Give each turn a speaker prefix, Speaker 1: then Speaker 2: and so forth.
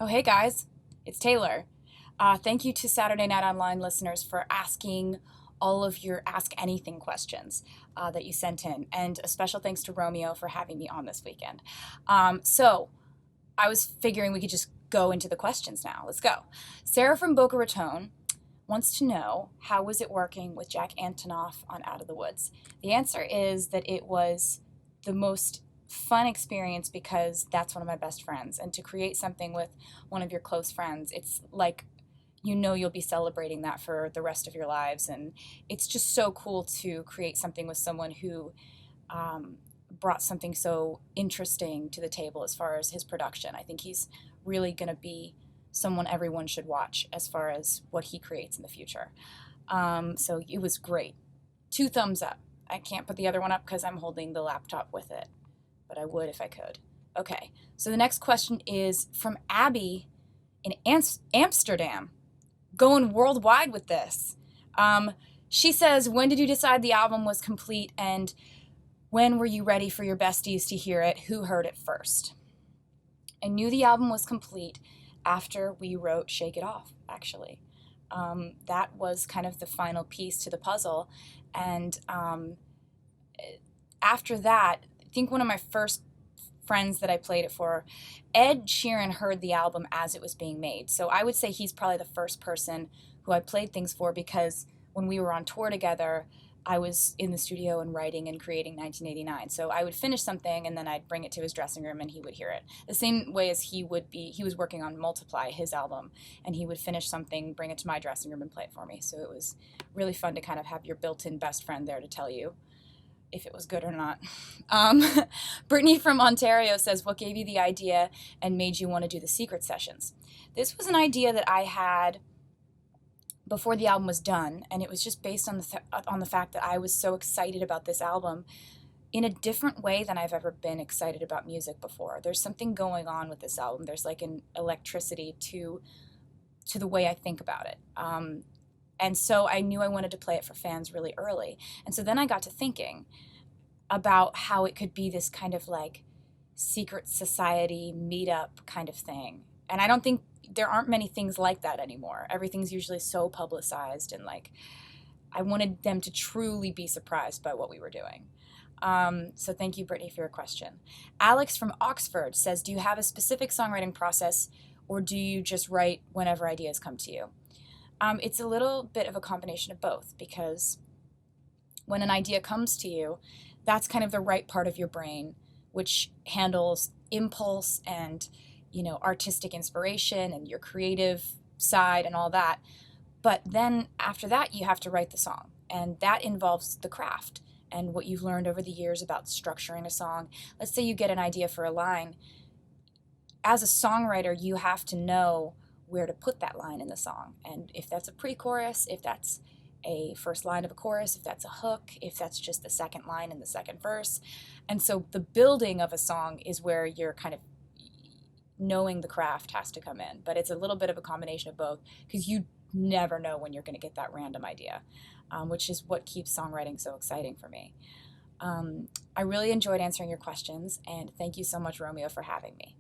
Speaker 1: Oh, hey guys, it's Taylor. Thank you to Saturday Night Online listeners for asking all of your Ask Anything questions that you sent in. And a special thanks to Romeo for having me on this weekend. So I was figuring we could just go into the questions now. Let's go. Sarah from Boca Raton wants to know, how was it working with Jack Antonoff on Out of the Woods? The answer is that it was the most fun experience because that's one of my best friends. And to create something with one of your close friends, it's like you'll be celebrating that for the rest of your lives. And it's just so cool to create something with someone who brought something so interesting to the table as far as his production. I think he's really going to be someone everyone should watch as far as what he creates in the future. So it was great. 2 thumbs up. I can't put the other one up because I'm holding the laptop with it, but I would if I could. Okay, so the next question is from Abby in Amsterdam, going worldwide with this. She says, when did you decide the album was complete, and when were you ready for your besties to hear it? Who heard it first? I knew the album was complete after we wrote Shake It Off, actually. That was kind of the final piece to the puzzle. And after that, I think one of my first friends that I played it for, Ed Sheeran, heard the album as it was being made. So I would say he's probably the first person who I played things for, because when we were on tour together, I was in the studio and writing and creating 1989. So I would finish something and then I'd bring it to his dressing room and he would hear it. The same way as he was working on Multiply, his album, and he would finish something, bring it to my dressing room and play it for me. So it was really fun to kind of have your built-in best friend there to tell you if it was good or not. Brittany from Ontario says, what gave you the idea and made you want to do the secret sessions? This was an idea that I had before the album was done, and it was just based on the fact that I was so excited about this album in a different way than I've ever been excited about music before. There's something going on with this album. There's like an electricity to the way I think about it. And so I knew I wanted to play it for fans really early. And so then I got to thinking about how it could be this kind of like secret society meetup kind of thing. And I don't think there aren't many things like that anymore. Everything's usually so publicized, and like I wanted them to truly be surprised by what we were doing. So thank you, Brittany, for your question. Alex from Oxford says, do you have a specific songwriting process, or do you just write whenever ideas come to you? It's a little bit of a combination of both, because when an idea comes to you, that's kind of the right part of your brain, which handles impulse and artistic inspiration and your creative side and all that. But then after that, you have to write the song, and that involves the craft and what you've learned over the years about structuring a song. Let's say you get an idea for a line. As a songwriter, you have to know where to put that line in the song, and if that's a pre-chorus, if that's a first line of a chorus, if that's a hook, if that's just the second line in the second verse. And so the building of a song is where you're kind of knowing the craft has to come in. But it's a little bit of a combination of both, because you never know when you're going to get that random idea, which is what keeps songwriting so exciting for me. I really enjoyed answering your questions, and thank you so much, Romeo, for having me.